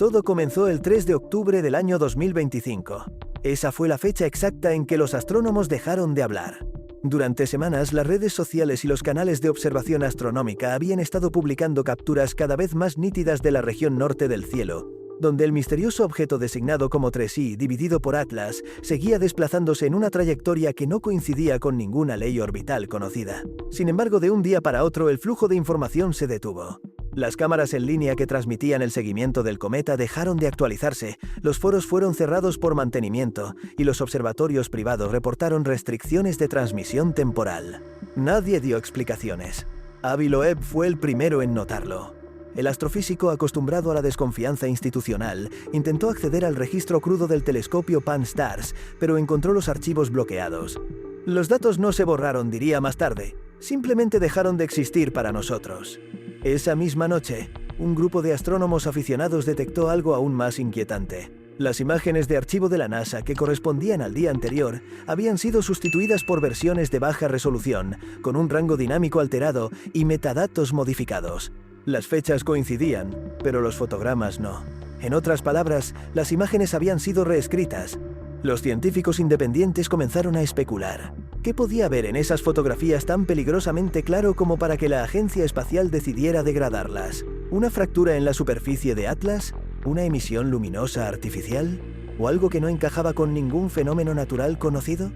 Todo comenzó el 3 de octubre del año 2025. Esa fue la fecha exacta en que los astrónomos dejaron de hablar. Durante semanas, las redes sociales y los canales de observación astronómica habían estado publicando capturas cada vez más nítidas de la región norte del cielo, donde el misterioso objeto designado como 3i, dividido por Atlas, seguía desplazándose en una trayectoria que no coincidía con ninguna ley orbital conocida. Sin embargo, de un día para otro, el flujo de información se detuvo. Las cámaras en línea que transmitían el seguimiento del cometa dejaron de actualizarse, los foros fueron cerrados por mantenimiento y los observatorios privados reportaron restricciones de transmisión temporal. Nadie dio explicaciones. Avi Loeb fue el primero en notarlo. El astrofísico, acostumbrado a la desconfianza institucional, intentó acceder al registro crudo del telescopio Pan-STARRS, pero encontró los archivos bloqueados. Los datos no se borraron, diría más tarde, simplemente dejaron de existir para nosotros. Esa misma noche, un grupo de astrónomos aficionados detectó algo aún más inquietante. Las imágenes de archivo de la NASA que correspondían al día anterior habían sido sustituidas por versiones de baja resolución, con un rango dinámico alterado y metadatos modificados. Las fechas coincidían, pero los fotogramas no. En otras palabras, las imágenes habían sido reescritas. Los científicos independientes comenzaron a especular. ¿Qué podía haber en esas fotografías tan peligrosamente claro como para que la agencia espacial decidiera degradarlas? ¿Una fractura en la superficie de Atlas? ¿Una emisión luminosa artificial? ¿O algo que no encajaba con ningún fenómeno natural conocido?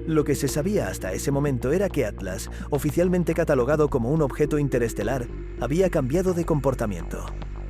Lo que se sabía hasta ese momento era que Atlas, oficialmente catalogado como un objeto interestelar, había cambiado de comportamiento.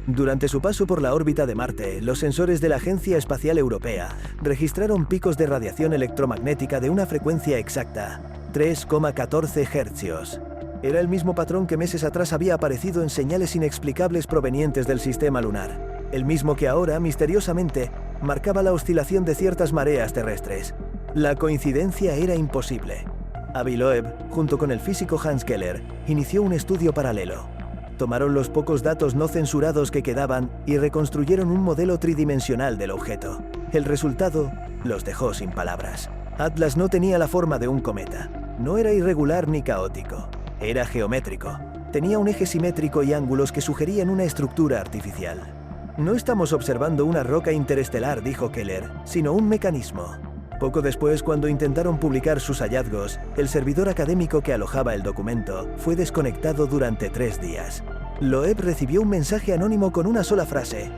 Durante su paso por la órbita de Marte, los sensores de la Agencia Espacial Europea registraron picos de radiación electromagnética de una frecuencia exacta, 3,14 Hz. Era el mismo patrón que meses atrás había aparecido en señales inexplicables provenientes del sistema lunar, el mismo que ahora, misteriosamente, marcaba la oscilación de ciertas mareas terrestres. La coincidencia era imposible. Avi Loeb, junto con el físico Hans Keller, inició un estudio paralelo. Tomaron los pocos datos no censurados que quedaban y reconstruyeron un modelo tridimensional del objeto. El resultado los dejó sin palabras. Atlas no tenía la forma de un cometa. No era irregular ni caótico. Era geométrico. Tenía un eje simétrico y ángulos que sugerían una estructura artificial. No estamos observando una roca interestelar, dijo Keller, sino un mecanismo. Poco después, cuando intentaron publicar sus hallazgos, el servidor académico que alojaba el documento fue desconectado durante 3 días. Loeb recibió un mensaje anónimo con una sola frase: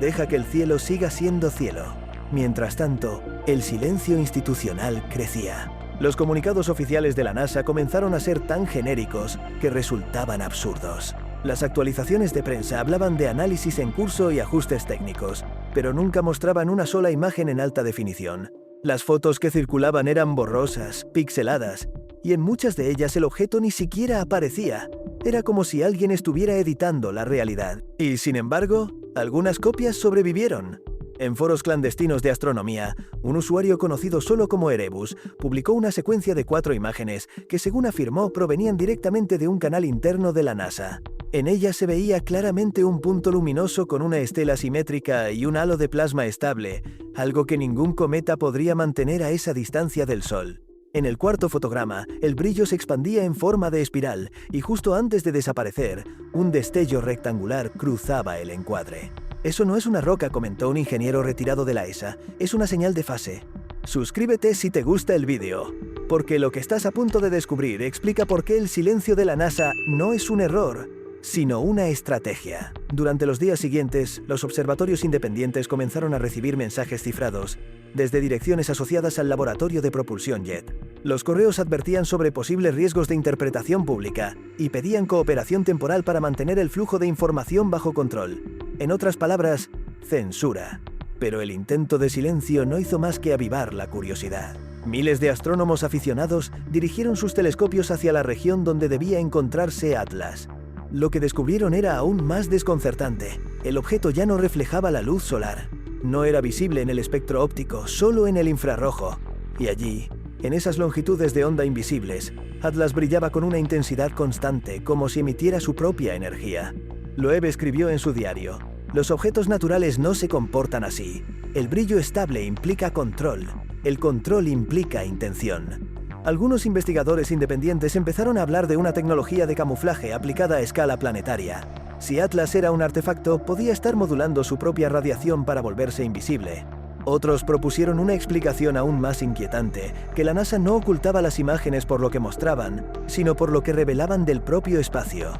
«Deja que el cielo siga siendo cielo». Mientras tanto, el silencio institucional crecía. Los comunicados oficiales de la NASA comenzaron a ser tan genéricos que resultaban absurdos. Las actualizaciones de prensa hablaban de análisis en curso y ajustes técnicos, pero nunca mostraban una sola imagen en alta definición. Las fotos que circulaban eran borrosas, pixeladas, y en muchas de ellas el objeto ni siquiera aparecía. Era como si alguien estuviera editando la realidad. Y sin embargo, algunas copias sobrevivieron. En foros clandestinos de astronomía, un usuario conocido solo como Erebus publicó una secuencia de 4 imágenes que, según afirmó, provenían directamente de un canal interno de la NASA. En ella se veía claramente un punto luminoso con una estela simétrica y un halo de plasma estable, algo que ningún cometa podría mantener a esa distancia del Sol. En el cuarto fotograma, el brillo se expandía en forma de espiral y justo antes de desaparecer, un destello rectangular cruzaba el encuadre. «Eso no es una roca», comentó un ingeniero retirado de la ESA, «es una señal de fase». Suscríbete si te gusta el vídeo, porque lo que estás a punto de descubrir explica por qué el silencio de la NASA no es un error, sino una estrategia. Durante los días siguientes, los observatorios independientes comenzaron a recibir mensajes cifrados desde direcciones asociadas al laboratorio de propulsión JET. Los correos advertían sobre posibles riesgos de interpretación pública y pedían cooperación temporal para mantener el flujo de información bajo control. En otras palabras, censura. Pero el intento de silencio no hizo más que avivar la curiosidad. Miles de astrónomos aficionados dirigieron sus telescopios hacia la región donde debía encontrarse Atlas. Lo que descubrieron era aún más desconcertante. El objeto ya no reflejaba la luz solar. No era visible en el espectro óptico, solo en el infrarrojo. Y allí, en esas longitudes de onda invisibles, Atlas brillaba con una intensidad constante, como si emitiera su propia energía. Loeb escribió en su diario: «Los objetos naturales no se comportan así. El brillo estable implica control. El control implica intención». Algunos investigadores independientes empezaron a hablar de una tecnología de camuflaje aplicada a escala planetaria. Si Atlas era un artefacto, podía estar modulando su propia radiación para volverse invisible. Otros propusieron una explicación aún más inquietante, que la NASA no ocultaba las imágenes por lo que mostraban, sino por lo que revelaban del propio espacio.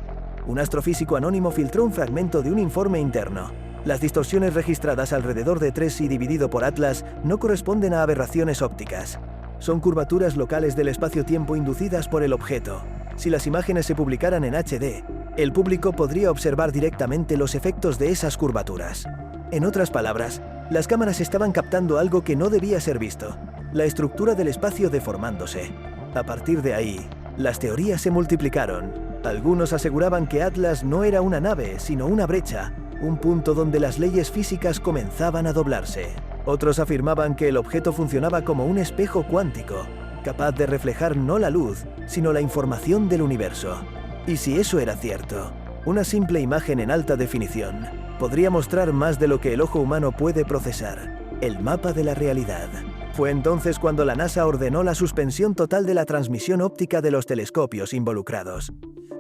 Un astrofísico anónimo filtró un fragmento de un informe interno. Las distorsiones registradas alrededor de 3i dividido por Atlas no corresponden a aberraciones ópticas. Son curvaturas locales del espacio-tiempo inducidas por el objeto. Si las imágenes se publicaran en HD, el público podría observar directamente los efectos de esas curvaturas. En otras palabras, las cámaras estaban captando algo que no debía ser visto, la estructura del espacio deformándose. A partir de ahí, las teorías se multiplicaron. Algunos aseguraban que Atlas no era una nave, sino una brecha, un punto donde las leyes físicas comenzaban a doblarse. Otros afirmaban que el objeto funcionaba como un espejo cuántico, capaz de reflejar no la luz, sino la información del universo. Y si eso era cierto, una simple imagen en alta definición podría mostrar más de lo que el ojo humano puede procesar, el mapa de la realidad. Fue entonces cuando la NASA ordenó la suspensión total de la transmisión óptica de los telescopios involucrados.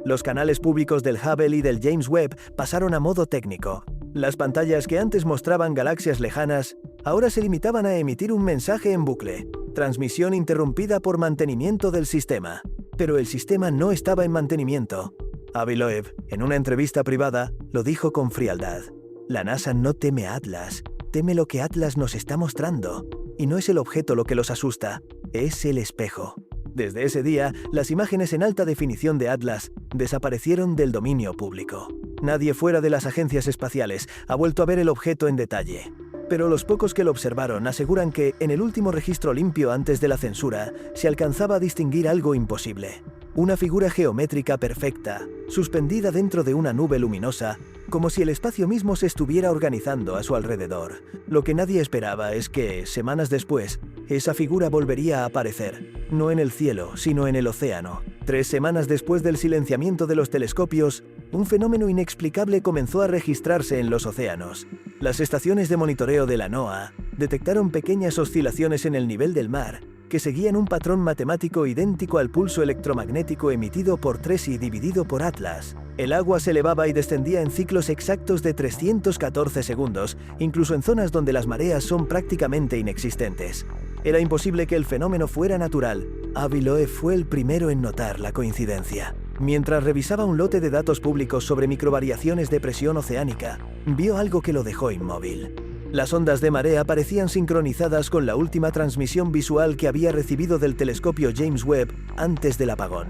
Los canales públicos del Hubble y del James Webb pasaron a modo técnico. Las pantallas que antes mostraban galaxias lejanas, ahora se limitaban a emitir un mensaje en bucle. Transmisión interrumpida por mantenimiento del sistema. Pero el sistema no estaba en mantenimiento. Avi Loeb, en una entrevista privada, lo dijo con frialdad. La NASA no teme a Atlas, teme lo que Atlas nos está mostrando. Y no es el objeto lo que los asusta, es el espejo. Desde ese día, las imágenes en alta definición de Atlas desaparecieron del dominio público. Nadie fuera de las agencias espaciales ha vuelto a ver el objeto en detalle. Pero los pocos que lo observaron aseguran que, en el último registro limpio antes de la censura, se alcanzaba a distinguir algo imposible. Una figura geométrica perfecta, suspendida dentro de una nube luminosa, como si el espacio mismo se estuviera organizando a su alrededor. Lo que nadie esperaba es que, semanas después, esa figura volvería a aparecer, no en el cielo, sino en el océano. 3 semanas después del silenciamiento de los telescopios, un fenómeno inexplicable comenzó a registrarse en los océanos. Las estaciones de monitoreo de la NOAA detectaron pequeñas oscilaciones en el nivel del mar, que seguían un patrón matemático idéntico al pulso electromagnético emitido por 3i dividido por Atlas. El agua se elevaba y descendía en ciclos exactos de 314 segundos, incluso en zonas donde las mareas son prácticamente inexistentes. Era imposible que el fenómeno fuera natural. Avi Loeb fue el primero en notar la coincidencia. Mientras revisaba un lote de datos públicos sobre microvariaciones de presión oceánica, vio algo que lo dejó inmóvil. Las ondas de marea parecían sincronizadas con la última transmisión visual que había recibido del telescopio James Webb antes del apagón.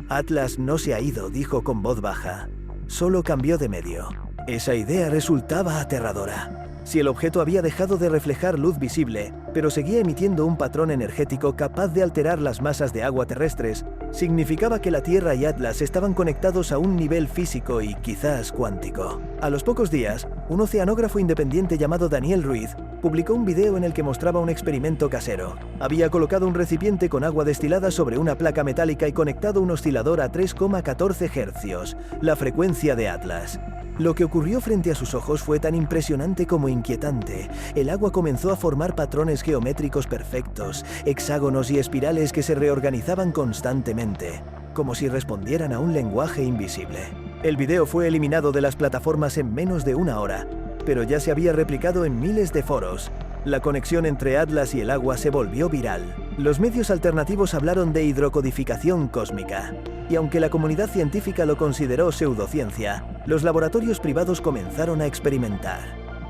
Atlas no se ha ido, dijo con voz baja. Solo cambió de medio. Esa idea resultaba aterradora. Si el objeto había dejado de reflejar luz visible, pero seguía emitiendo un patrón energético capaz de alterar las masas de agua terrestres, significaba que la Tierra y Atlas estaban conectados a un nivel físico y quizás cuántico. A los pocos días, un oceanógrafo independiente llamado Daniel Ruiz publicó un video en el que mostraba un experimento casero. Había colocado un recipiente con agua destilada sobre una placa metálica y conectado un oscilador a 3,14 Hz, la frecuencia de Atlas. Lo que ocurrió frente a sus ojos fue tan impresionante como inquietante. El agua comenzó a formar patrones geométricos perfectos, hexágonos y espirales que se reorganizaban constantemente, como si respondieran a un lenguaje invisible. El video fue eliminado de las plataformas en menos de una hora, pero ya se había replicado en miles de foros. La conexión entre Atlas y el agua se volvió viral. Los medios alternativos hablaron de hidrocodificación cósmica. Y aunque la comunidad científica lo consideró pseudociencia, los laboratorios privados comenzaron a experimentar.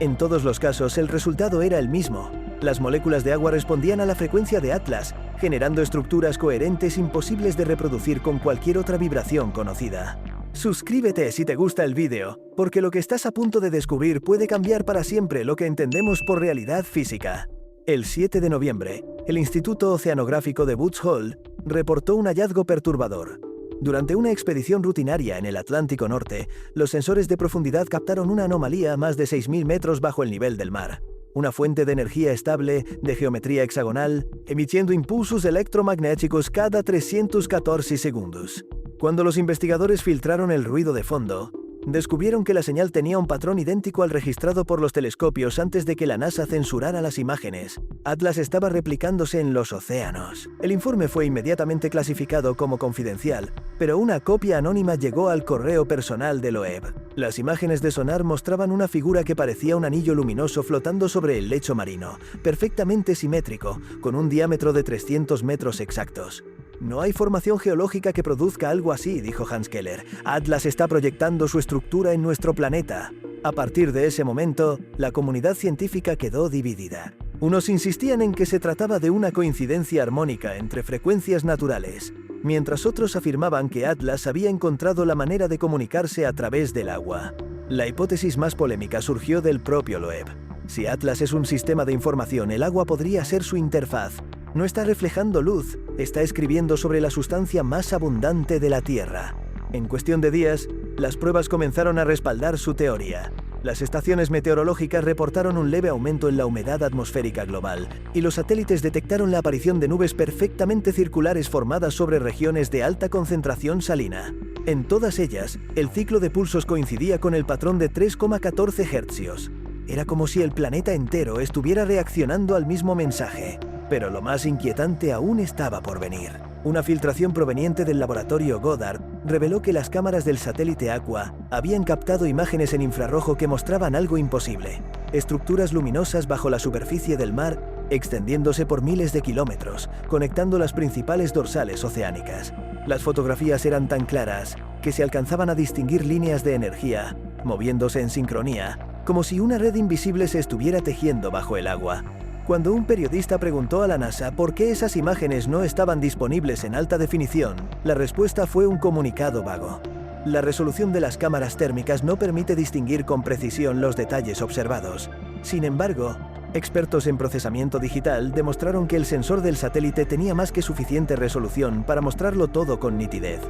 En todos los casos, el resultado era el mismo. Las moléculas de agua respondían a la frecuencia de Atlas, generando estructuras coherentes imposibles de reproducir con cualquier otra vibración conocida. Suscríbete si te gusta el vídeo, porque lo que estás a punto de descubrir puede cambiar para siempre lo que entendemos por realidad física. El 7 de noviembre, el Instituto Oceanográfico de Woods Hole reportó un hallazgo perturbador. Durante una expedición rutinaria en el Atlántico Norte, los sensores de profundidad captaron una anomalía a más de 6.000 metros bajo el nivel del mar. Una fuente de energía estable, de geometría hexagonal, emitiendo impulsos electromagnéticos cada 314 segundos. Cuando los investigadores filtraron el ruido de fondo, Descubrieron que la señal tenía un patrón idéntico al registrado por los telescopios antes de que la NASA censurara las imágenes. Atlas estaba replicándose en los océanos. El informe fue inmediatamente clasificado como confidencial, pero una copia anónima llegó al correo personal de Loeb. Las imágenes de sonar mostraban una figura que parecía un anillo luminoso flotando sobre el lecho marino, perfectamente simétrico, con un diámetro de 300 metros exactos. No hay formación geológica que produzca algo así, dijo Hans Keller. Atlas está proyectando su estructura en nuestro planeta. A partir de ese momento, la comunidad científica quedó dividida. Unos insistían en que se trataba de una coincidencia armónica entre frecuencias naturales, mientras otros afirmaban que Atlas había encontrado la manera de comunicarse a través del agua. La hipótesis más polémica surgió del propio Loeb. Si Atlas es un sistema de información, el agua podría ser su interfaz. No está reflejando luz, está escribiendo sobre la sustancia más abundante de la Tierra. En cuestión de días, las pruebas comenzaron a respaldar su teoría. Las estaciones meteorológicas reportaron un leve aumento en la humedad atmosférica global, y los satélites detectaron la aparición de nubes perfectamente circulares formadas sobre regiones de alta concentración salina. En todas ellas, el ciclo de pulsos coincidía con el patrón de 3,14 Hz. Era como si el planeta entero estuviera reaccionando al mismo mensaje. Pero lo más inquietante aún estaba por venir. Una filtración proveniente del laboratorio Goddard reveló que las cámaras del satélite Aqua habían captado imágenes en infrarrojo que mostraban algo imposible: estructuras luminosas bajo la superficie del mar, extendiéndose por miles de kilómetros, conectando las principales dorsales oceánicas. Las fotografías eran tan claras que se alcanzaban a distinguir líneas de energía, moviéndose en sincronía, como si una red invisible se estuviera tejiendo bajo el agua. Cuando un periodista preguntó a la NASA por qué esas imágenes no estaban disponibles en alta definición, la respuesta fue un comunicado vago. La resolución de las cámaras térmicas no permite distinguir con precisión los detalles observados. Sin embargo, expertos en procesamiento digital demostraron que el sensor del satélite tenía más que suficiente resolución para mostrarlo todo con nitidez.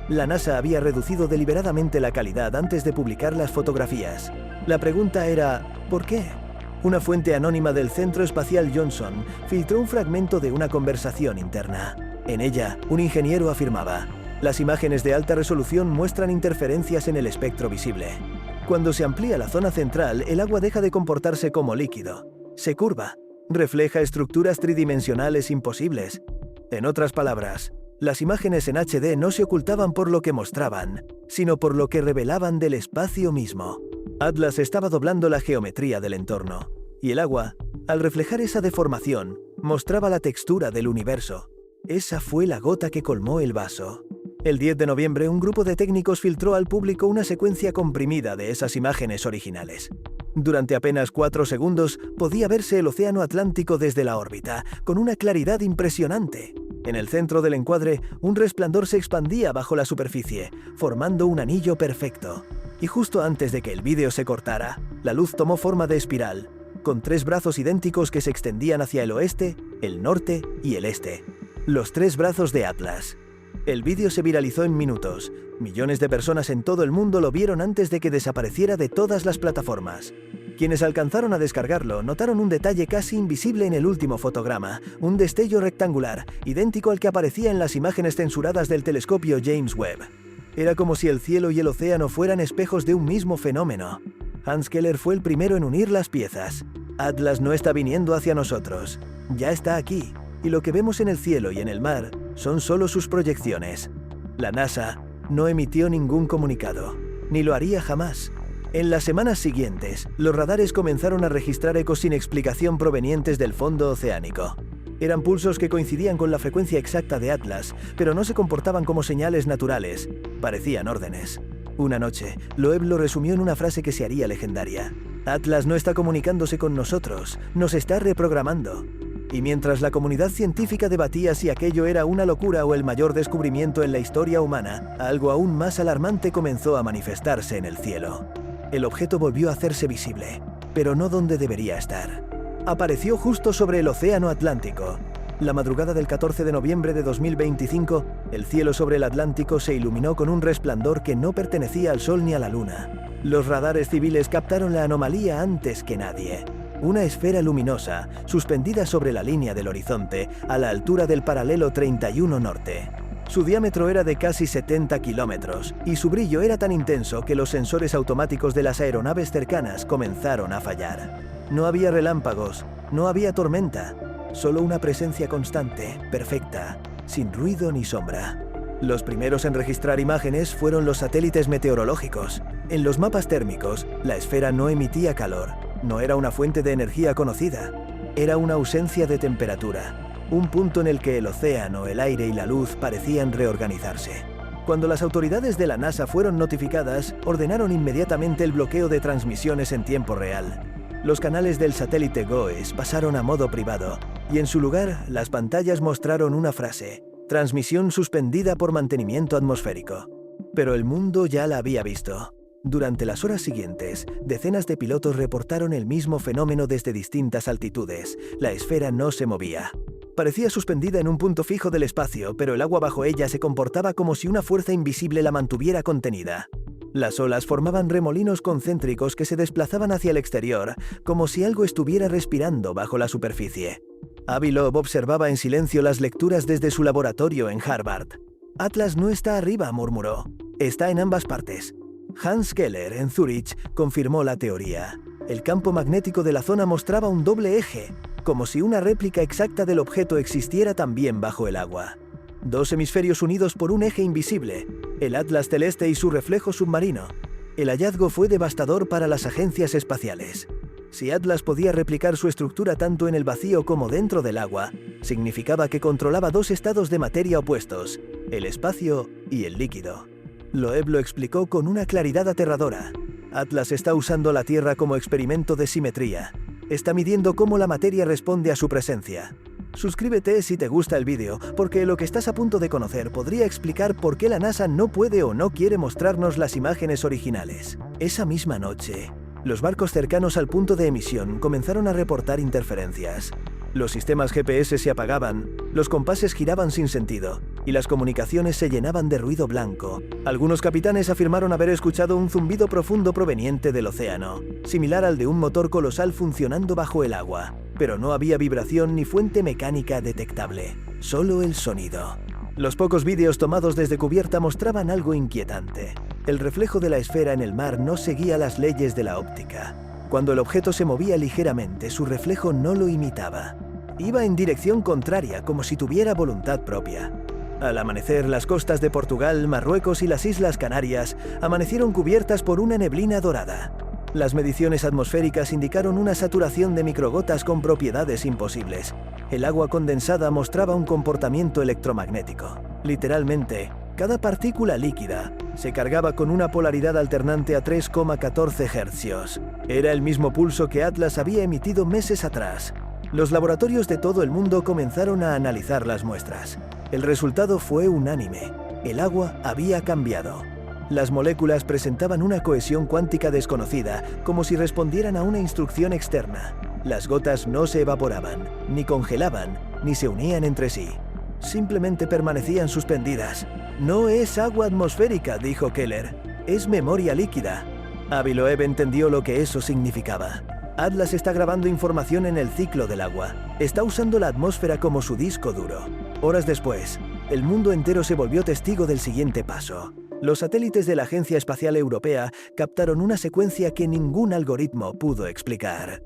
La NASA había reducido deliberadamente la calidad antes de publicar las fotografías. La pregunta era, ¿por qué? Una fuente anónima del Centro Espacial Johnson filtró un fragmento de una conversación interna. En ella, un ingeniero afirmaba: las imágenes de alta resolución muestran interferencias en el espectro visible. Cuando se amplía la zona central, el agua deja de comportarse como líquido. Se curva. Refleja estructuras tridimensionales imposibles. En otras palabras, las imágenes en HD no se ocultaban por lo que mostraban, sino por lo que revelaban del espacio mismo. Atlas estaba doblando la geometría del entorno, y el agua, al reflejar esa deformación, mostraba la textura del universo. Esa fue la gota que colmó el vaso. El 10 de noviembre, un grupo de técnicos filtró al público una secuencia comprimida de esas imágenes originales. Durante apenas 4 segundos, podía verse el océano Atlántico desde la órbita, con una claridad impresionante. En el centro del encuadre, un resplandor se expandía bajo la superficie, formando un anillo perfecto. Y justo antes de que el vídeo se cortara, la luz tomó forma de espiral, con 3 brazos idénticos que se extendían hacia el oeste, el norte y el este. Los 3 brazos de Atlas. El vídeo se viralizó en minutos. Millones de personas en todo el mundo lo vieron antes de que desapareciera de todas las plataformas. Quienes alcanzaron a descargarlo notaron un detalle casi invisible en el último fotograma, un destello rectangular, idéntico al que aparecía en las imágenes censuradas del telescopio James Webb. Era como si el cielo y el océano fueran espejos de un mismo fenómeno. Hans Keller fue el primero en unir las piezas. Atlas no está viniendo hacia nosotros. Ya está aquí, y lo que vemos en el cielo y en el mar son solo sus proyecciones. La NASA no emitió ningún comunicado, ni lo haría jamás. En las semanas siguientes, los radares comenzaron a registrar ecos sin explicación provenientes del fondo oceánico. Eran pulsos que coincidían con la frecuencia exacta de Atlas, pero no se comportaban como señales naturales, parecían órdenes. Una noche, Loeb lo resumió en una frase que se haría legendaria: Atlas no está comunicándose con nosotros, nos está reprogramando. Y mientras la comunidad científica debatía si aquello era una locura o el mayor descubrimiento en la historia humana, algo aún más alarmante comenzó a manifestarse en el cielo. El objeto volvió a hacerse visible, pero no donde debería estar. Apareció justo sobre el océano Atlántico. La madrugada del 14 de noviembre de 2025, el cielo sobre el Atlántico se iluminó con un resplandor que no pertenecía al Sol ni a la Luna. Los radares civiles captaron la anomalía antes que nadie. Una esfera luminosa, suspendida sobre la línea del horizonte, a la altura del paralelo 31 norte. Su diámetro era de casi 70 kilómetros, y su brillo era tan intenso que los sensores automáticos de las aeronaves cercanas comenzaron a fallar. No había relámpagos, no había tormenta, solo una presencia constante, perfecta, sin ruido ni sombra. Los primeros en registrar imágenes fueron los satélites meteorológicos. En los mapas térmicos, la esfera no emitía calor, no era una fuente de energía conocida, era una ausencia de temperatura. Un punto en el que el océano, el aire y la luz parecían reorganizarse. Cuando las autoridades de la NASA fueron notificadas, ordenaron inmediatamente el bloqueo de transmisiones en tiempo real. Los canales del satélite GOES pasaron a modo privado, y en su lugar, las pantallas mostraron una frase: transmisión suspendida por mantenimiento atmosférico. Pero el mundo ya la había visto. Durante las horas siguientes, decenas de pilotos reportaron el mismo fenómeno desde distintas altitudes. La esfera no se movía. Parecía suspendida en un punto fijo del espacio, pero el agua bajo ella se comportaba como si una fuerza invisible la mantuviera contenida. Las olas formaban remolinos concéntricos que se desplazaban hacia el exterior, como si algo estuviera respirando bajo la superficie. Avi Loeb observaba en silencio las lecturas desde su laboratorio en Harvard. «Atlas no está arriba», murmuró. «Está en ambas partes». Hans Keller, en Zúrich, confirmó la teoría. El campo magnético de la zona mostraba un doble eje, como si una réplica exacta del objeto existiera también bajo el agua. Dos hemisferios unidos por un eje invisible, el Atlas celeste y su reflejo submarino. El hallazgo fue devastador para las agencias espaciales. Si Atlas podía replicar su estructura tanto en el vacío como dentro del agua, significaba que controlaba dos estados de materia opuestos, el espacio y el líquido. Loeb lo explicó con una claridad aterradora. Atlas está usando la Tierra como experimento de simetría. Está midiendo cómo la materia responde a su presencia. Suscríbete si te gusta el vídeo, porque lo que estás a punto de conocer podría explicar por qué la NASA no puede o no quiere mostrarnos las imágenes originales. Esa misma noche, los barcos cercanos al punto de emisión comenzaron a reportar interferencias. Los sistemas GPS se apagaban, los compases giraban sin sentido, y las comunicaciones se llenaban de ruido blanco. Algunos capitanes afirmaron haber escuchado un zumbido profundo proveniente del océano, similar al de un motor colosal funcionando bajo el agua, pero no había vibración ni fuente mecánica detectable, solo el sonido. Los pocos vídeos tomados desde cubierta mostraban algo inquietante. El reflejo de la esfera en el mar no seguía las leyes de la óptica. Cuando el objeto se movía ligeramente, su reflejo no lo imitaba. Iba en dirección contraria, como si tuviera voluntad propia. Al amanecer, las costas de Portugal, Marruecos y las Islas Canarias amanecieron cubiertas por una neblina dorada. Las mediciones atmosféricas indicaron una saturación de microgotas con propiedades imposibles. El agua condensada mostraba un comportamiento electromagnético. Literalmente, cada partícula líquida se cargaba con una polaridad alternante a 3,14 Hz. Era el mismo pulso que Atlas había emitido meses atrás. Los laboratorios de todo el mundo comenzaron a analizar las muestras. El resultado fue unánime. El agua había cambiado. Las moléculas presentaban una cohesión cuántica desconocida, como si respondieran a una instrucción externa. Las gotas no se evaporaban, ni congelaban, ni se unían entre sí. Simplemente permanecían suspendidas. «No es agua atmosférica», dijo Keller. «Es memoria líquida». Avi Loeb entendió lo que eso significaba. Atlas está grabando información en el ciclo del agua. Está usando la atmósfera como su disco duro. Horas después, el mundo entero se volvió testigo del siguiente paso. Los satélites de la Agencia Espacial Europea captaron una secuencia que ningún algoritmo pudo explicar.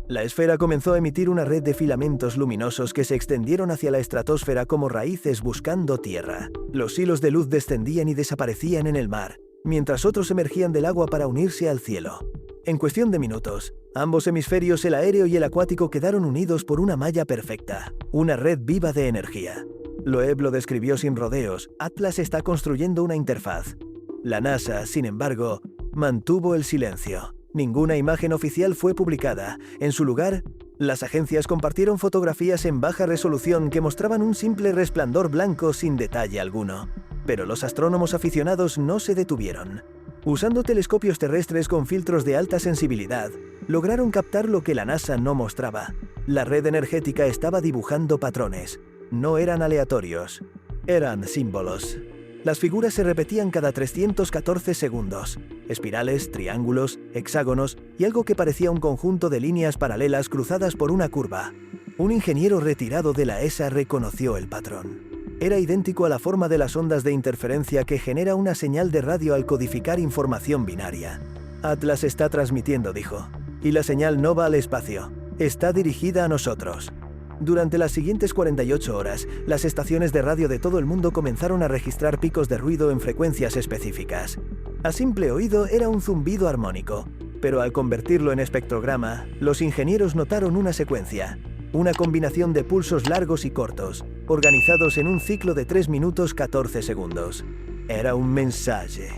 La esfera comenzó a emitir una red de filamentos luminosos que se extendieron hacia la estratosfera como raíces buscando tierra. Los hilos de luz descendían y desaparecían en el mar, mientras otros emergían del agua para unirse al cielo. En cuestión de minutos, ambos hemisferios, el aéreo y el acuático, quedaron unidos por una malla perfecta, una red viva de energía. Loeb lo describió sin rodeos: Atlas está construyendo una interfaz. La NASA, sin embargo, mantuvo el silencio. Ninguna imagen oficial fue publicada. En su lugar, las agencias compartieron fotografías en baja resolución que mostraban un simple resplandor blanco sin detalle alguno. Pero los astrónomos aficionados no se detuvieron. Usando telescopios terrestres con filtros de alta sensibilidad, lograron captar lo que la NASA no mostraba. La red energética estaba dibujando patrones. No eran aleatorios, eran símbolos. Las figuras se repetían cada 314 segundos. Espirales, triángulos, hexágonos y algo que parecía un conjunto de líneas paralelas cruzadas por una curva. Un ingeniero retirado de la ESA reconoció el patrón. Era idéntico a la forma de las ondas de interferencia que genera una señal de radio al codificar información binaria. Atlas está transmitiendo, dijo. Y la señal no va al espacio. Está dirigida a nosotros. Durante las siguientes 48 horas, las estaciones de radio de todo el mundo comenzaron a registrar picos de ruido en frecuencias específicas. A simple oído era un zumbido armónico, pero al convertirlo en espectrograma, los ingenieros notaron una secuencia, una combinación de pulsos largos y cortos, organizados en un ciclo de 3 minutos 14 segundos. Era un mensaje.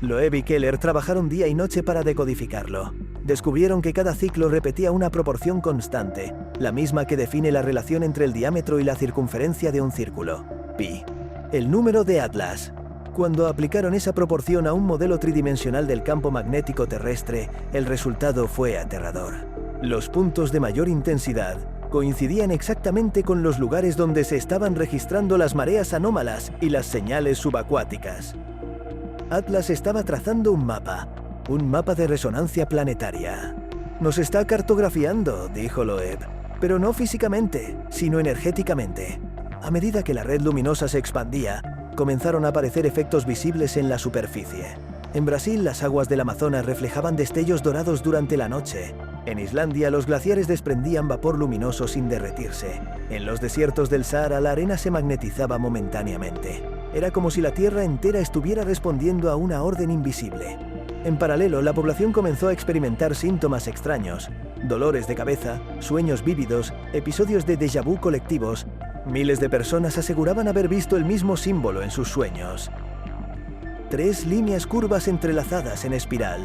Loeb y Keller trabajaron día y noche para decodificarlo. Descubrieron que cada ciclo repetía una proporción constante, la misma que define la relación entre el diámetro y la circunferencia de un círculo, pi. El número de Atlas. Cuando aplicaron esa proporción a un modelo tridimensional del campo magnético terrestre, el resultado fue aterrador. Los puntos de mayor intensidad coincidían exactamente con los lugares donde se estaban registrando las mareas anómalas y las señales subacuáticas. Atlas estaba trazando un mapa de resonancia planetaria. Nos está cartografiando, dijo Loeb, pero no físicamente, sino energéticamente. A medida que la red luminosa se expandía, comenzaron a aparecer efectos visibles en la superficie. En Brasil, las aguas del Amazonas reflejaban destellos dorados durante la noche. En Islandia, los glaciares desprendían vapor luminoso sin derretirse. En los desiertos del Sahara, la arena se magnetizaba momentáneamente. Era como si la Tierra entera estuviera respondiendo a una orden invisible. En paralelo, la población comenzó a experimentar síntomas extraños, dolores de cabeza, sueños vívidos, episodios de déjà vu colectivos. Miles de personas aseguraban haber visto el mismo símbolo en sus sueños. 3 líneas curvas entrelazadas en espiral,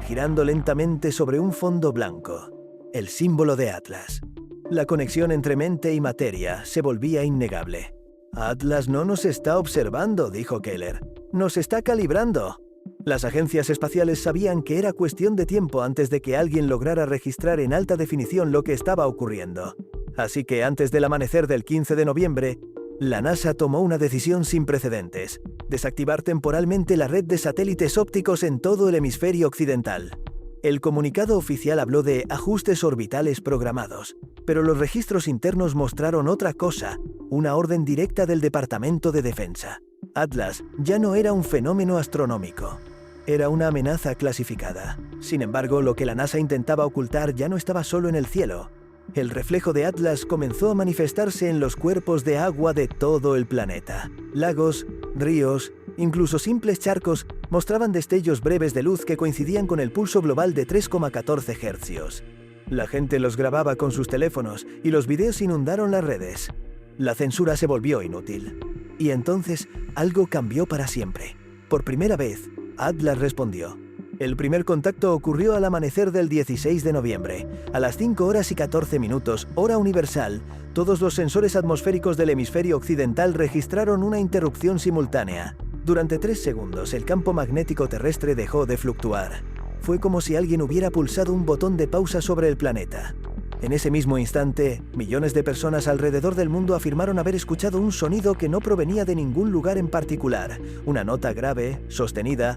girando lentamente sobre un fondo blanco. El símbolo de Atlas. La conexión entre mente y materia se volvía innegable. Atlas no nos está observando, dijo Keller. Nos está calibrando. Las agencias espaciales sabían que era cuestión de tiempo antes de que alguien lograra registrar en alta definición lo que estaba ocurriendo. Así que antes del amanecer del 15 de noviembre, la NASA tomó una decisión sin precedentes: desactivar temporalmente la red de satélites ópticos en todo el hemisferio occidental. El comunicado oficial habló de ajustes orbitales programados, pero los registros internos mostraron otra cosa, una orden directa del Departamento de Defensa. Atlas ya no era un fenómeno astronómico, era una amenaza clasificada. Sin embargo, lo que la NASA intentaba ocultar ya no estaba solo en el cielo. El reflejo de Atlas comenzó a manifestarse en los cuerpos de agua de todo el planeta. Lagos, ríos, incluso simples charcos mostraban destellos breves de luz que coincidían con el pulso global de 3,14 Hz. La gente los grababa con sus teléfonos y los videos inundaron las redes. La censura se volvió inútil. Y entonces algo cambió para siempre. Por primera vez, Atlas respondió. El primer contacto ocurrió al amanecer del 16 de noviembre. A las 5 horas y 14 minutos, hora universal, todos los sensores atmosféricos del hemisferio occidental registraron una interrupción simultánea. Durante 3 segundos, el campo magnético terrestre dejó de fluctuar. Fue como si alguien hubiera pulsado un botón de pausa sobre el planeta. En ese mismo instante, millones de personas alrededor del mundo afirmaron haber escuchado un sonido que no provenía de ningún lugar en particular, una nota grave, sostenida,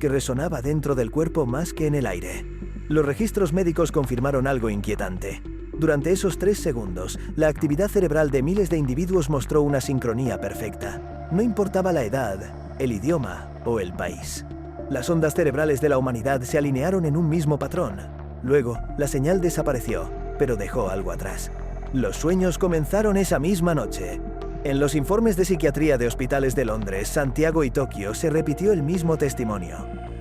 que resonaba dentro del cuerpo más que en el aire. Los registros médicos confirmaron algo inquietante. Durante esos 3 segundos, la actividad cerebral de miles de individuos mostró una sincronía perfecta. No importaba la edad, el idioma o el país. Las ondas cerebrales de la humanidad se alinearon en un mismo patrón. Luego, la señal desapareció, pero dejó algo atrás. Los sueños comenzaron esa misma noche. En los informes de psiquiatría de hospitales de Londres, Santiago y Tokio se repitió el mismo testimonio.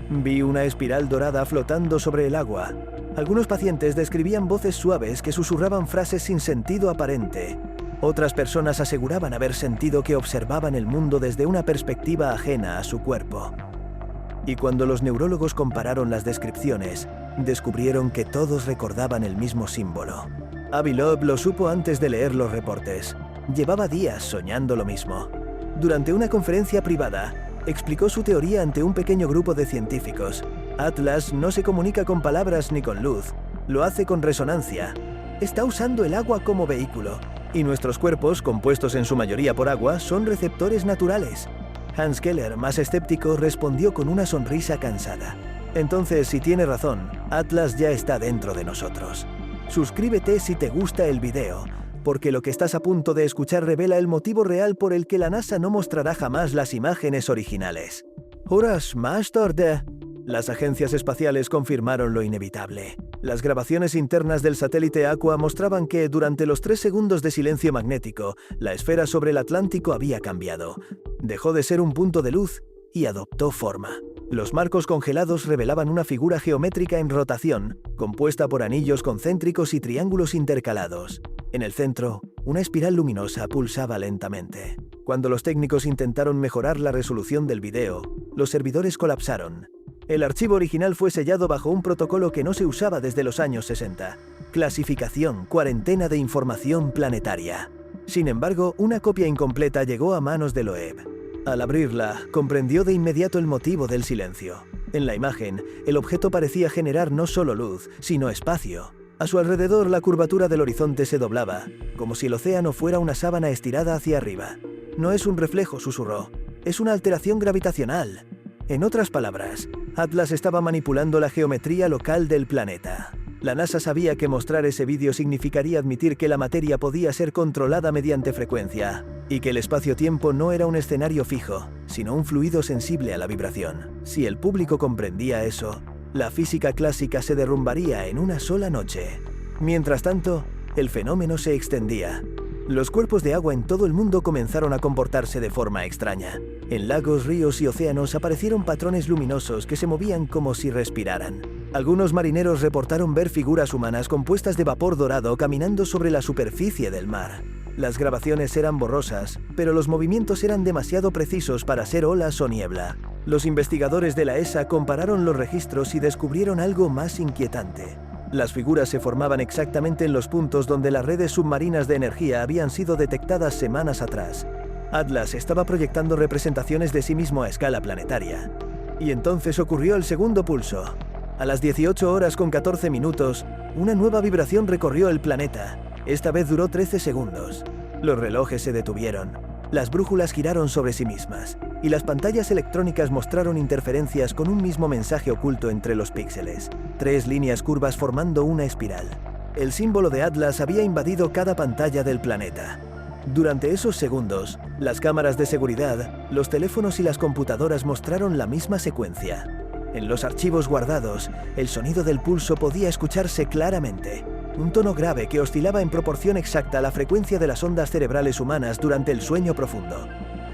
Vi una espiral dorada flotando sobre el agua. Algunos pacientes describían voces suaves que susurraban frases sin sentido aparente. Otras personas aseguraban haber sentido que observaban el mundo desde una perspectiva ajena a su cuerpo. Y cuando los neurólogos compararon las descripciones, descubrieron que todos recordaban el mismo símbolo. Avi Loeb lo supo antes de leer los reportes. Llevaba días soñando lo mismo. Durante una conferencia privada, explicó su teoría ante un pequeño grupo de científicos. Atlas no se comunica con palabras ni con luz, lo hace con resonancia. Está usando el agua como vehículo, y nuestros cuerpos, compuestos en su mayoría por agua, son receptores naturales. Hans Keller, más escéptico, respondió con una sonrisa cansada. Entonces, si tiene razón, Atlas ya está dentro de nosotros. Suscríbete si te gusta el video. porque lo que estás a punto de escuchar revela el motivo real por el que la NASA no mostrará jamás las imágenes originales. Horas más tarde, las agencias espaciales confirmaron lo inevitable. Las grabaciones internas del satélite Aqua mostraban que, durante los 3 segundos de silencio magnético, la esfera sobre el Atlántico había cambiado. Dejó de ser un punto de luz y adoptó forma. Los marcos congelados revelaban una figura geométrica en rotación, compuesta por anillos concéntricos y triángulos intercalados. En el centro, una espiral luminosa pulsaba lentamente. Cuando los técnicos intentaron mejorar la resolución del video, los servidores colapsaron. El archivo original fue sellado bajo un protocolo que no se usaba desde los años 60. Clasificación, cuarentena de información planetaria. Sin embargo, una copia incompleta llegó a manos de Loeb. Al abrirla, comprendió de inmediato el motivo del silencio. En la imagen, el objeto parecía generar no solo luz, sino espacio. A su alrededor, la curvatura del horizonte se doblaba, como si el océano fuera una sábana estirada hacia arriba. No es un reflejo, susurró. Es una alteración gravitacional. En otras palabras, Atlas estaba manipulando la geometría local del planeta. La NASA sabía que mostrar ese vídeo significaría admitir que la materia podía ser controlada mediante frecuencia, y que el espacio-tiempo no era un escenario fijo, sino un fluido sensible a la vibración. Si el público comprendía eso, la física clásica se derrumbaría en una sola noche. Mientras tanto, el fenómeno se extendía. Los cuerpos de agua en todo el mundo comenzaron a comportarse de forma extraña. En lagos, ríos y océanos aparecieron patrones luminosos que se movían como si respiraran. Algunos marineros reportaron ver figuras humanas compuestas de vapor dorado caminando sobre la superficie del mar. Las grabaciones eran borrosas, pero los movimientos eran demasiado precisos para ser olas o niebla. Los investigadores de la ESA compararon los registros y descubrieron algo más inquietante. Las figuras se formaban exactamente en los puntos donde las redes submarinas de energía habían sido detectadas semanas atrás. Atlas estaba proyectando representaciones de sí mismo a escala planetaria. Y entonces ocurrió el segundo pulso. A las 18:14, una nueva vibración recorrió el planeta. Esta vez duró 13 segundos. Los relojes se detuvieron. Las brújulas giraron sobre sí mismas, y las pantallas electrónicas mostraron interferencias con un mismo mensaje oculto entre los píxeles. 3 líneas curvas formando una espiral. El símbolo de Atlas había invadido cada pantalla del planeta. Durante esos segundos, las cámaras de seguridad, los teléfonos y las computadoras mostraron la misma secuencia. En los archivos guardados, el sonido del pulso podía escucharse claramente. Un tono grave que oscilaba en proporción exacta a la frecuencia de las ondas cerebrales humanas durante el sueño profundo.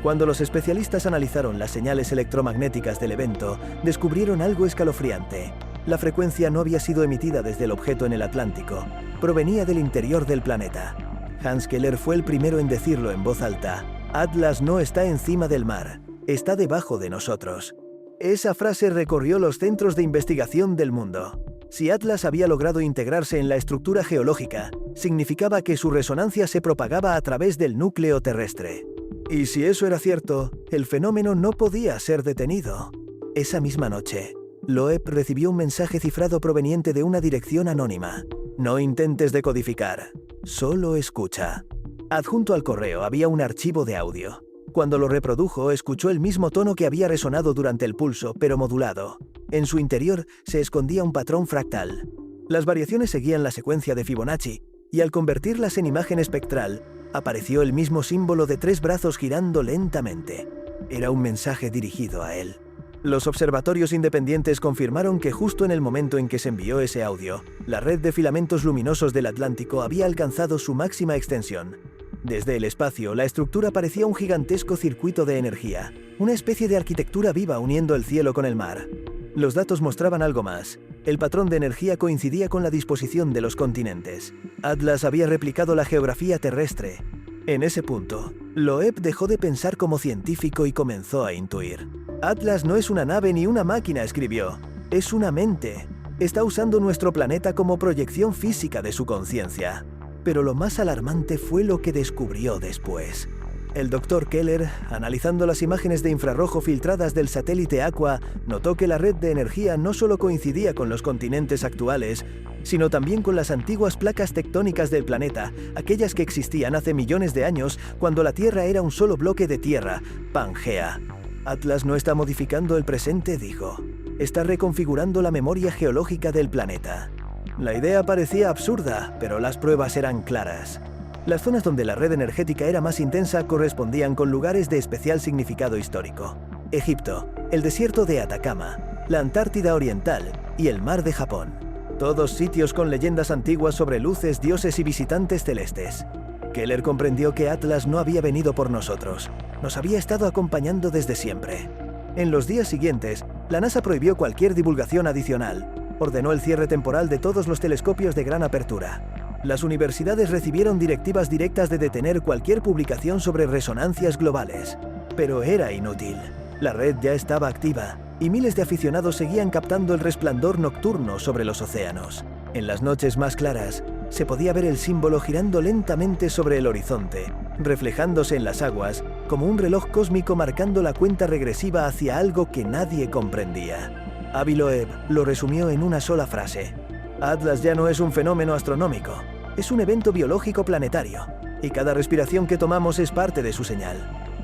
Cuando los especialistas analizaron las señales electromagnéticas del evento, descubrieron algo escalofriante. La frecuencia no había sido emitida desde el objeto en el Atlántico, provenía del interior del planeta. Hans Keller fue el primero en decirlo en voz alta: Atlas no está encima del mar, está debajo de nosotros. Esa frase recorrió los centros de investigación del mundo. Si Atlas había logrado integrarse en la estructura geológica, significaba que su resonancia se propagaba a través del núcleo terrestre. Y si eso era cierto, el fenómeno no podía ser detenido. Esa misma noche, Loeb recibió un mensaje cifrado proveniente de una dirección anónima. No intentes decodificar, solo escucha. Adjunto al correo había un archivo de audio. Cuando lo reprodujo, escuchó el mismo tono que había resonado durante el pulso, pero modulado. En su interior se escondía un patrón fractal. Las variaciones seguían la secuencia de Fibonacci, y al convertirlas en imagen espectral, apareció el mismo símbolo de 3 brazos girando lentamente. Era un mensaje dirigido a él. Los observatorios independientes confirmaron que justo en el momento en que se envió ese audio, la red de filamentos luminosos del Atlántico había alcanzado su máxima extensión. Desde el espacio, la estructura parecía un gigantesco circuito de energía, una especie de arquitectura viva uniendo el cielo con el mar. Los datos mostraban algo más. El patrón de energía coincidía con la disposición de los continentes. Atlas había replicado la geografía terrestre. En ese punto, Loeb dejó de pensar como científico y comenzó a intuir. Atlas no es una nave ni una máquina, escribió. Es una mente. Está usando nuestro planeta como proyección física de su conciencia. Pero lo más alarmante fue lo que descubrió después. El Dr. Keller, analizando las imágenes de infrarrojo filtradas del satélite Aqua, notó que la red de energía no solo coincidía con los continentes actuales, sino también con las antiguas placas tectónicas del planeta, aquellas que existían hace millones de años cuando la Tierra era un solo bloque de tierra, Pangea. Atlas no está modificando el presente, dijo. Está reconfigurando la memoria geológica del planeta. La idea parecía absurda, pero las pruebas eran claras. Las zonas donde la red energética era más intensa correspondían con lugares de especial significado histórico: Egipto, el desierto de Atacama, la Antártida Oriental y el Mar de Japón. Todos sitios con leyendas antiguas sobre luces, dioses y visitantes celestes. Keller comprendió que Atlas no había venido por nosotros, nos había estado acompañando desde siempre. En los días siguientes, la NASA prohibió cualquier divulgación adicional, ordenó el cierre temporal de todos los telescopios de gran apertura. Las universidades recibieron directivas directas de detener cualquier publicación sobre resonancias globales. Pero era inútil. La red ya estaba activa, y miles de aficionados seguían captando el resplandor nocturno sobre los océanos. En las noches más claras, se podía ver el símbolo girando lentamente sobre el horizonte, reflejándose en las aguas, como un reloj cósmico marcando la cuenta regresiva hacia algo que nadie comprendía. Avi Loeb lo resumió en una sola frase: Atlas ya no es un fenómeno astronómico, es un evento biológico planetario, y cada respiración que tomamos es parte de su señal.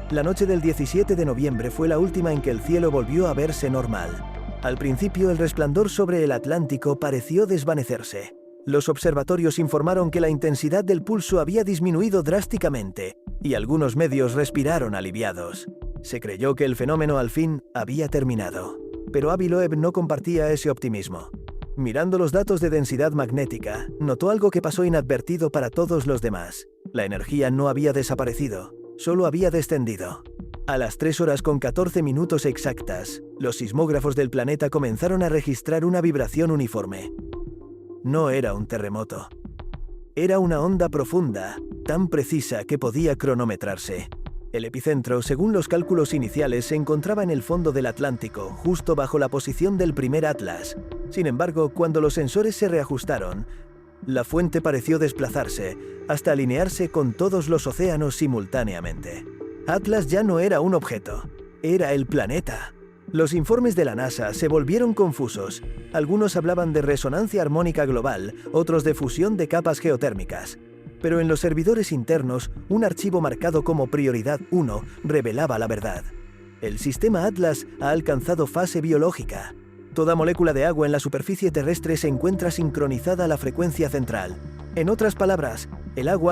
La noche del 17 de noviembre fue la última en que el cielo volvió a verse normal. Al principio, el resplandor sobre el Atlántico pareció desvanecerse. Los observatorios informaron que la intensidad del pulso había disminuido drásticamente, y algunos medios respiraron aliviados. Se creyó que el fenómeno al fin había terminado. Pero Avi Loeb no compartía ese optimismo. Mirando los datos de densidad magnética, notó algo que pasó inadvertido para todos los demás. La energía no había desaparecido, solo había descendido. A las 3:14 exactas, los sismógrafos del planeta comenzaron a registrar una vibración uniforme. No era un terremoto. Era una onda profunda, tan precisa que podía cronometrarse. El epicentro, según los cálculos iniciales, se encontraba en el fondo del Atlántico, justo bajo la posición del primer Atlas. Sin embargo, cuando los sensores se reajustaron, la fuente pareció desplazarse, hasta alinearse con todos los océanos simultáneamente. Atlas ya no era un objeto, era el planeta. Los informes de la NASA se volvieron confusos. Algunos hablaban de resonancia armónica global, otros de fusión de capas geotérmicas. Pero en los servidores internos, un archivo marcado como Prioridad 1 revelaba la verdad. El sistema Atlas ha alcanzado fase biológica. Toda molécula de agua en la superficie terrestre se encuentra sincronizada a la frecuencia central. En otras palabras,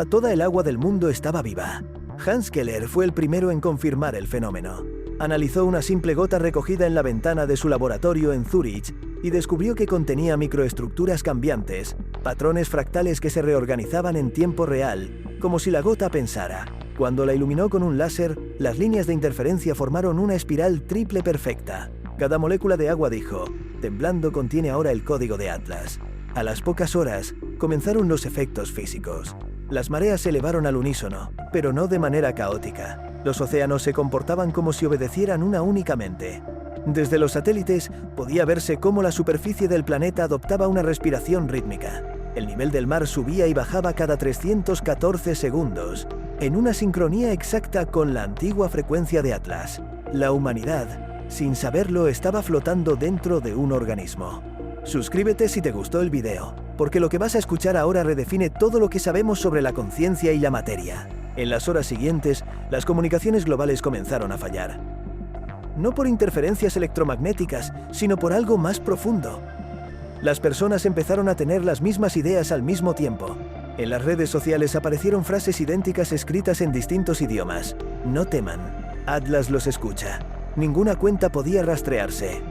toda el agua del mundo estaba viva. Hans Keller fue el primero en confirmar el fenómeno. Analizó una simple gota recogida en la ventana de su laboratorio en Zúrich y descubrió que contenía microestructuras cambiantes, patrones fractales que se reorganizaban en tiempo real, como si la gota pensara. Cuando la iluminó con un láser, las líneas de interferencia formaron una espiral triple perfecta. Cada molécula de agua, dijo, temblando, contiene ahora el código de Atlas. A las pocas horas, comenzaron los efectos físicos. Las mareas se elevaron al unísono, pero no de manera caótica. Los océanos se comportaban como si obedecieran una única mente. Desde los satélites podía verse cómo la superficie del planeta adoptaba una respiración rítmica. El nivel del mar subía y bajaba cada 314 segundos, en una sincronía exacta con la antigua frecuencia de Atlas. La humanidad, sin saberlo, estaba flotando dentro de un organismo. Suscríbete si te gustó el video, porque lo que vas a escuchar ahora redefine todo lo que sabemos sobre la conciencia y la materia. En las horas siguientes, las comunicaciones globales comenzaron a fallar. No por interferencias electromagnéticas, sino por algo más profundo. Las personas empezaron a tener las mismas ideas al mismo tiempo. En las redes sociales aparecieron frases idénticas escritas en distintos idiomas. No teman, Atlas los escucha. Ninguna cuenta podía rastrearse.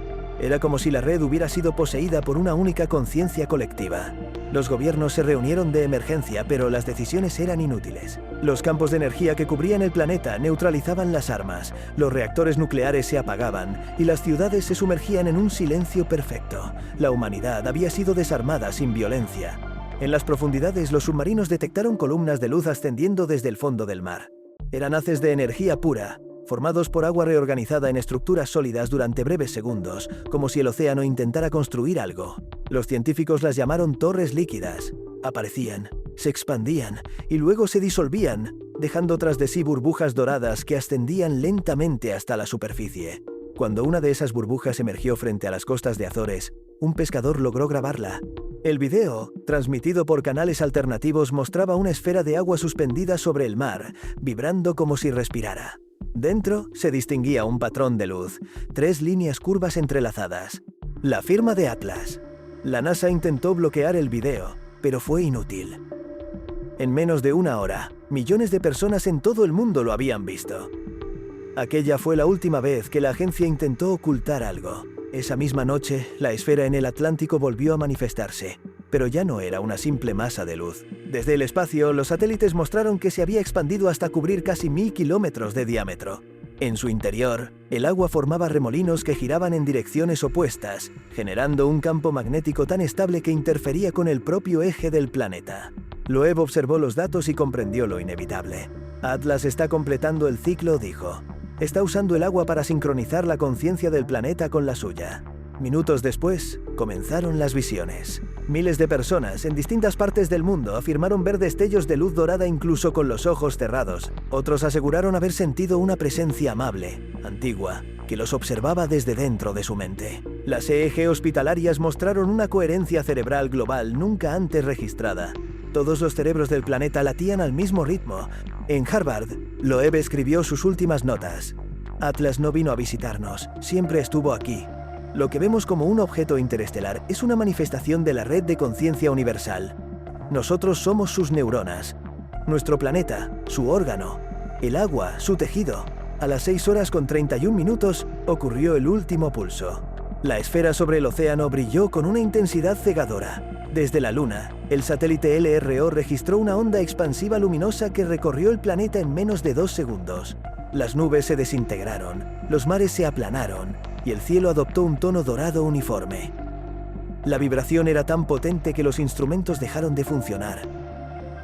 Era como si la red hubiera sido poseída por una única conciencia colectiva. Los gobiernos se reunieron de emergencia, pero las decisiones eran inútiles. Los campos de energía que cubrían el planeta neutralizaban las armas, los reactores nucleares se apagaban y las ciudades se sumergían en un silencio perfecto. La humanidad había sido desarmada sin violencia. En las profundidades, los submarinos detectaron columnas de luz ascendiendo desde el fondo del mar. Eran haces de energía pura, formados por agua reorganizada en estructuras sólidas durante breves segundos, como si el océano intentara construir algo. Los científicos las llamaron torres líquidas. Aparecían, se expandían y luego se disolvían, dejando tras de sí burbujas doradas que ascendían lentamente hasta la superficie. Cuando una de esas burbujas emergió frente a las costas de Azores, un pescador logró grabarla. El video, transmitido por canales alternativos, mostraba una esfera de agua suspendida sobre el mar, vibrando como si respirara. Dentro se distinguía un patrón de luz, 3 líneas curvas entrelazadas. La firma de Atlas. La NASA intentó bloquear el video, pero fue inútil. En menos de una hora, millones de personas en todo el mundo lo habían visto. Aquella fue la última vez que la agencia intentó ocultar algo. Esa misma noche, la esfera en el Atlántico volvió a manifestarse, pero ya no era una simple masa de luz. Desde el espacio, los satélites mostraron que se había expandido hasta cubrir casi 1000 kilómetros de diámetro. En su interior, el agua formaba remolinos que giraban en direcciones opuestas, generando un campo magnético tan estable que interfería con el propio eje del planeta. Loeb observó los datos y comprendió lo inevitable. Atlas está completando el ciclo, dijo. Está usando el agua para sincronizar la conciencia del planeta con la suya. Minutos después, comenzaron las visiones. Miles de personas en distintas partes del mundo afirmaron ver destellos de luz dorada incluso con los ojos cerrados. Otros aseguraron haber sentido una presencia amable, antigua, que los observaba desde dentro de su mente. Las EEG hospitalarias mostraron una coherencia cerebral global nunca antes registrada. Todos los cerebros del planeta latían al mismo ritmo. En Harvard, Loeb escribió sus últimas notas. Atlas no vino a visitarnos, siempre estuvo aquí. Lo que vemos como un objeto interestelar es una manifestación de la red de conciencia universal. Nosotros somos sus neuronas. Nuestro planeta, su órgano. El agua, su tejido. A las 6:31 ocurrió el último pulso. La esfera sobre el océano brilló con una intensidad cegadora. Desde la Luna, el satélite LRO registró una onda expansiva luminosa que recorrió el planeta en menos de 2 segundos. Las nubes se desintegraron, los mares se aplanaron y el cielo adoptó un tono dorado uniforme. La vibración era tan potente que los instrumentos dejaron de funcionar.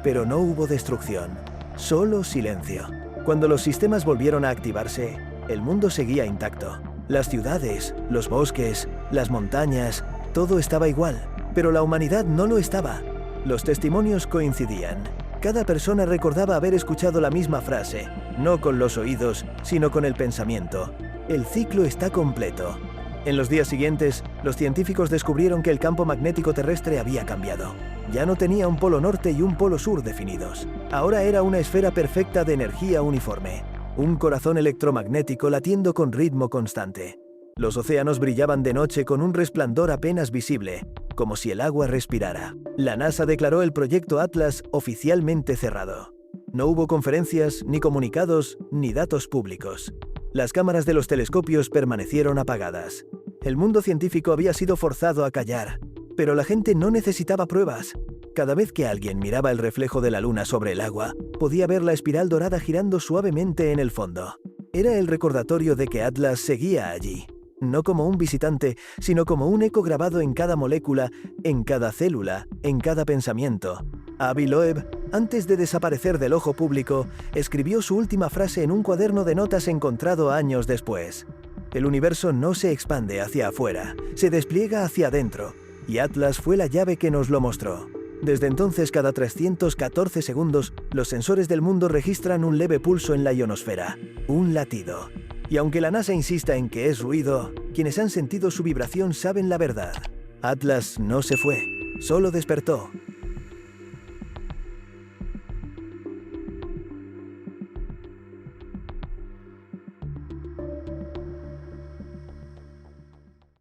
Pero no hubo destrucción, solo silencio. Cuando los sistemas volvieron a activarse, el mundo seguía intacto. Las ciudades, los bosques, las montañas, todo estaba igual. Pero la humanidad no lo estaba. Los testimonios coincidían. Cada persona recordaba haber escuchado la misma frase, no con los oídos, sino con el pensamiento. El ciclo está completo. En los días siguientes, los científicos descubrieron que el campo magnético terrestre había cambiado. Ya no tenía un polo norte y un polo sur definidos. Ahora era una esfera perfecta de energía uniforme. Un corazón electromagnético latiendo con ritmo constante. Los océanos brillaban de noche con un resplandor apenas visible, como si el agua respirara. La NASA declaró el proyecto Atlas oficialmente cerrado. No hubo conferencias, ni comunicados, ni datos públicos. Las cámaras de los telescopios permanecieron apagadas. El mundo científico había sido forzado a callar, pero la gente no necesitaba pruebas. Cada vez que alguien miraba el reflejo de la luna sobre el agua, podía ver la espiral dorada girando suavemente en el fondo. Era el recordatorio de que Atlas seguía allí. No como un visitante, sino como un eco grabado en cada molécula, en cada célula, en cada pensamiento. Avi Loeb, antes de desaparecer del ojo público, escribió su última frase en un cuaderno de notas encontrado años después. El universo no se expande hacia afuera, se despliega hacia adentro, y Atlas fue la llave que nos lo mostró. Desde entonces, cada 314 segundos, los sensores del mundo registran un leve pulso en la ionosfera, un latido. Y aunque la NASA insista en que es ruido, quienes han sentido su vibración saben la verdad. Atlas no se fue, solo despertó.